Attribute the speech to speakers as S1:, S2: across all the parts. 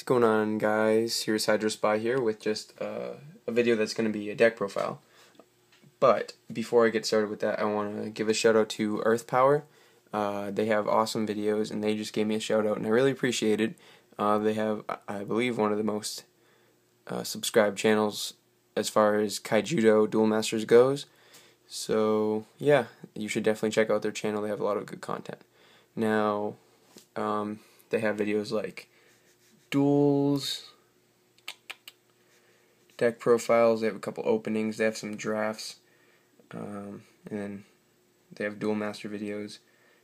S1: going on, guys? Here's Hydro Spy here with just a video that's going to be a deck profile. But before I get started with that, I want to give a shout out to Earth Power. They have awesome videos and they just gave me a shout out and I really appreciate it. They have, I believe, one of the most subscribed channels as far as Kaijudo Duel Masters goes. So yeah, you should definitely check out their channel. They have a lot of good content. Now, they have videos like duels, deck profiles, they have a couple openings, they have some drafts, and then they have Duel Master videos,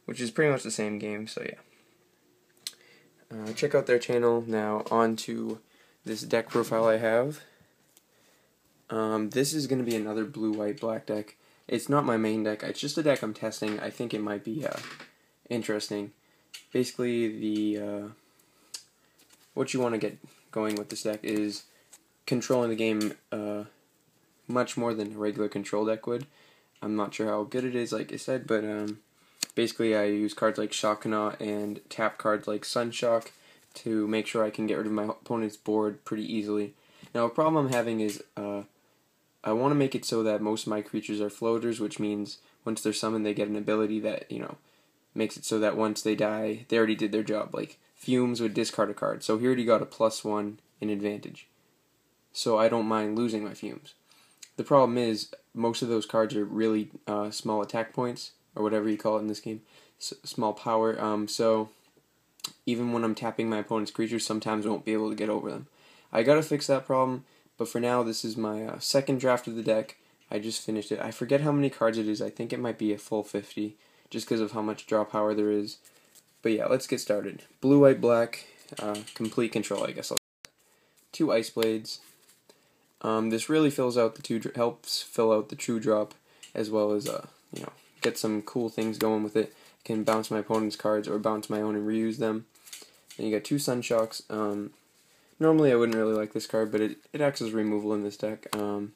S1: which is pretty much the same game, so yeah. Check out their channel. Now on to this deck profile I have. This is going to be another blue-white-black deck. It's not my main deck, it's just a deck I'm testing. I think it might be interesting. Basically, what you want to get going with this deck is controlling the game much more than a regular control deck would. I'm not sure how good it is, like I said, but basically I use cards like Shocknaw and tap cards like Sunshock to make sure I can get rid of my opponent's board pretty easily. Now, a problem I'm having is I want to make it so that most of my creatures are floaters, which means once they're summoned they get an ability that, makes it so that once they die, they already did their job. Like, Fumes would discard a card, so he already got a +1 in advantage. So I don't mind losing my Fumes. The problem is, most of those cards are really small attack points, or whatever you call it in this game, small power, so even when I'm tapping my opponent's creatures, sometimes I won't be able to get over them. I gotta fix that problem, but for now, this is my second draft of the deck. I just finished it. I forget how many cards it is. I think it might be a full 50, just because of how much draw power there is. But yeah, let's get started. Blue, white, black, complete control, I guess. 2 Ice Blades. This really helps fill out the true drop, as well as get some cool things going with it. I can bounce my opponent's cards or bounce my own and reuse them. Then you got 2 Sunshocks. Normally I wouldn't really like this card, but it acts as removal in this deck. And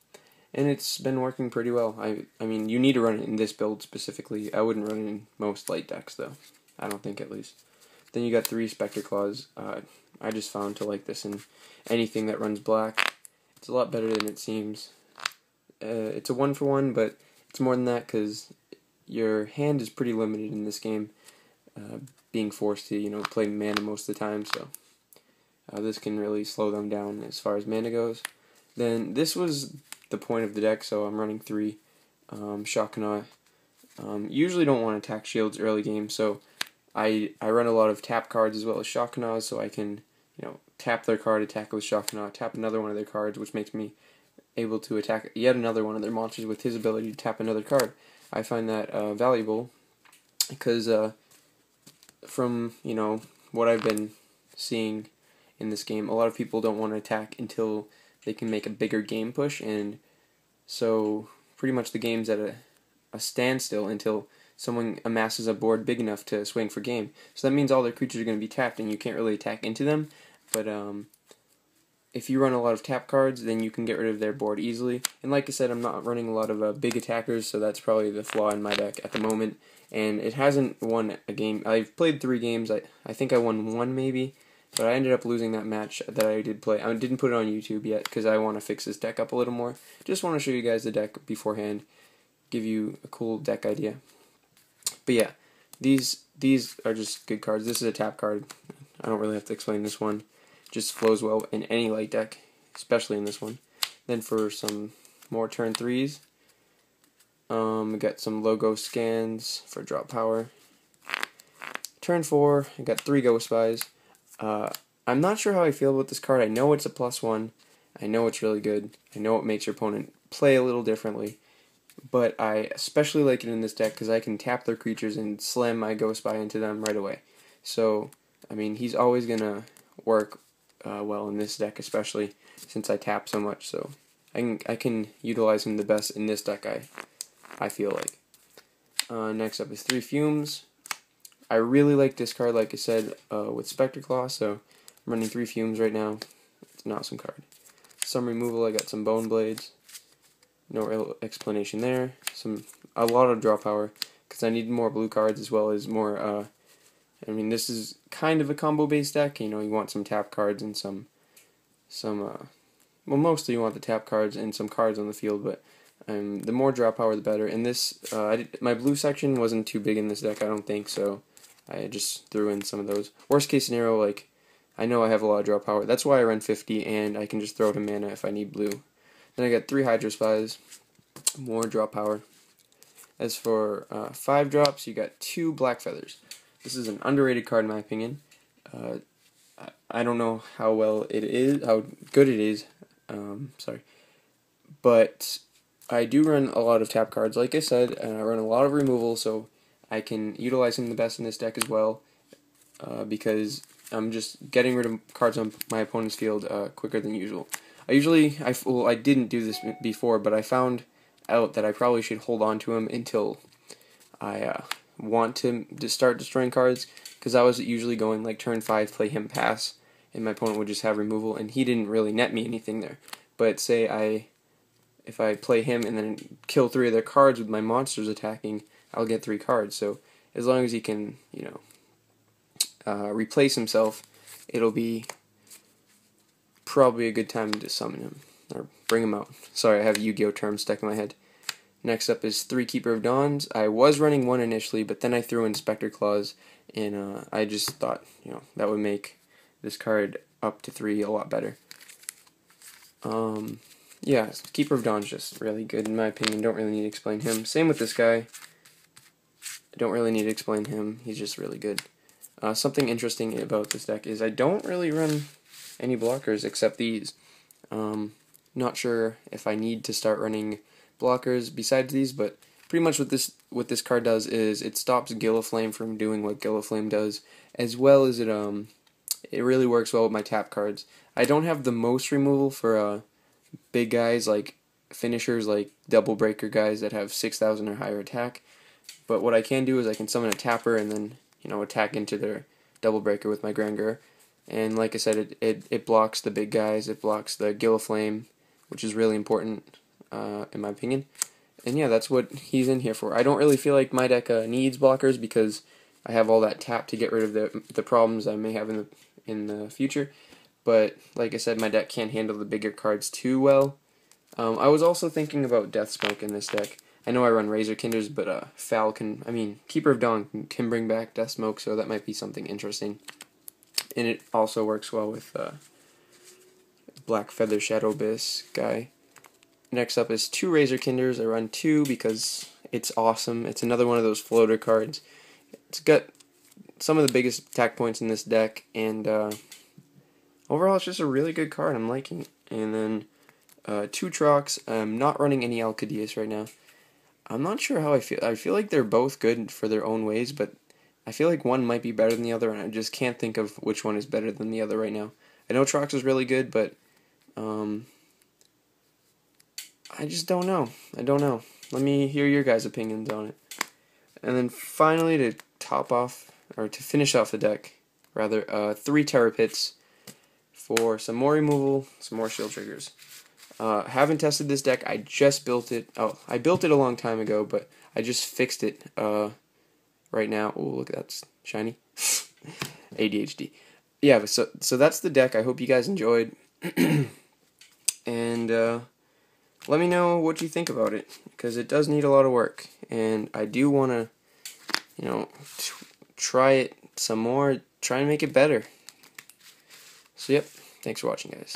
S1: it's been working pretty well. I mean, you need to run it in this build specifically. I wouldn't run it in most light decks, though. I don't think, at least. Then you got 3 Spectre Claws. I just found to like this in anything that runs black. It's a lot better than it seems. It's a 1-for-1, but it's more than that because your hand is pretty limited in this game, being forced to, play mana most of the time, so this can really slow them down as far as mana goes. Then this was the point of the deck, so I'm running 3 Shocknaw. Usually don't want to attack shields early game, so I run a lot of tap cards as well as Shocknaws, so I can tap their card, attack with Shocknaw, tap another one of their cards, which makes me able to attack yet another one of their monsters with his ability to tap another card. I find that valuable because from what I've been seeing in this game, a lot of people don't want to attack until they can make a bigger game push, and so pretty much the game's at a standstill until someone amasses a board big enough to swing for game. So that means all their creatures are going to be tapped and you can't really attack into them, but if you run a lot of tap cards, then you can get rid of their board easily. And like I said, I'm not running a lot of big attackers, so that's probably the flaw in my deck at the moment, and it hasn't won a game. I've played 3 games. I think I won 1 maybe, but I ended up losing that match that I did play. I didn't put it on YouTube yet because I want to fix this deck up a little more. Just want to show you guys the deck beforehand, give you a cool deck idea. But yeah, these are just good cards. This is a tap card. I don't really have to explain this one. Just flows well in any light deck, especially in this one. Then for some more turn 3s, we got some logo scans for drop power. Turn 4, I got 3 Ghost Spies. I'm not sure how I feel about this card. I know it's a +1. I know it's really good. I know it makes your opponent play a little differently. But I especially like it in this deck because I can tap their creatures and slam my Ghost Spy into them right away. So, I mean, he's always going to work well in this deck, especially since I tap so much. So, I can utilize him the best in this deck, I feel like. Next up is 3 Fumes. I really like this card, like I said, with Spectre Claw, so I'm running 3 Fumes right now. It's an awesome card. Some removal, I got some Bone Blades. No real explanation there. A lot of draw power, because I need more blue cards as well as more I mean, this is kind of a combo-based deck. You know, you want some tap cards and well, mostly you want the tap cards and some cards on the field, but the more draw power, the better. And this, my blue section wasn't too big in this deck, I don't think, so I just threw in some of those. Worst case scenario, like, I know I have a lot of draw power. That's why I run 50, and I can just throw it in mana if I need blue. Then I got 3 Hydro Spies, more draw power. As for 5 drops, you got 2 Black Feathers. This is an underrated card in my opinion. I don't know how well it is, how good it is, sorry. But I do run a lot of tap cards, like I said, and I run a lot of removal, so I can utilize him the best in this deck as well, because I'm just getting rid of cards on my opponent's field quicker than usual. I didn't do this before, but I found out that I probably should hold on to him until I want to start destroying cards, because I was usually going like turn 5, play him pass, and my opponent would just have removal, and he didn't really net me anything there. But say if I play him and then kill 3 of their cards with my monsters attacking, I'll get 3 cards. So as long as he can, you know, replace himself, it'll be probably a good time to summon him, or bring him out. Sorry, I have Yu-Gi-Oh! Terms stuck in my head. Next up is 3 Keeper of Dawns. I was running 1 initially, but then I threw in Spectre Claws, and I just thought, you know, that would make this card up to 3 a lot better. Yeah, Keeper of Dawn's just really good in my opinion. Don't really need to explain him. Same with this guy. I don't really need to explain him. He's just really good. Something interesting about this deck is I don't really run any blockers except these. Not sure if I need to start running blockers besides these, but pretty much what this card does is it stops Gilliflame from doing what Gilliflame does, as well as it really works well with my tap cards. I don't have the most removal for big guys like finishers, like double breaker guys that have 6,000 or higher attack, but what I can do is I can summon a tapper and then, you know, attack into their double breaker with my Granger. And like I said, it blocks the big guys, it blocks the Gilliflame, which is really important in my opinion. And yeah, that's what he's in here for. I don't really feel like my deck needs blockers because I have all that tap to get rid of the problems I may have in the future. But like I said, my deck can't handle the bigger cards too well. I was also thinking about Death Smoke in this deck. I know I run Razor Kinders, but Keeper of Dawn can bring back Death Smoke, so that might be something interesting. And it also works well with Black Feather Shadow Abyss guy. Next up is 2 Razor Kinders. I run 2 because it's awesome. It's another one of those floater cards. It's got some of the biggest attack points in this deck, and overall it's just a really good card. I'm liking it. And then 2 Trox. I'm not running any Alcadius right now. I'm not sure how I feel. I feel like they're both good for their own ways, but I feel like one might be better than the other, and I just can't think of which one is better than the other right now. I know Trox is really good, but I just don't know. I don't know. Let me hear your guys' opinions on it. And then finally, to finish off the deck, rather, 3 Terror Pits for some more removal, some more shield triggers. Haven't tested this deck. I just built it. Oh, I built it a long time ago, but I just fixed it right now. Oh, look, that's shiny. ADHD. Yeah, so that's the deck. I hope you guys enjoyed. And let me know what you think about it, because it does need a lot of work, and I do want to, you know, try it some more, try and make it better. So yep, thanks for watching, guys.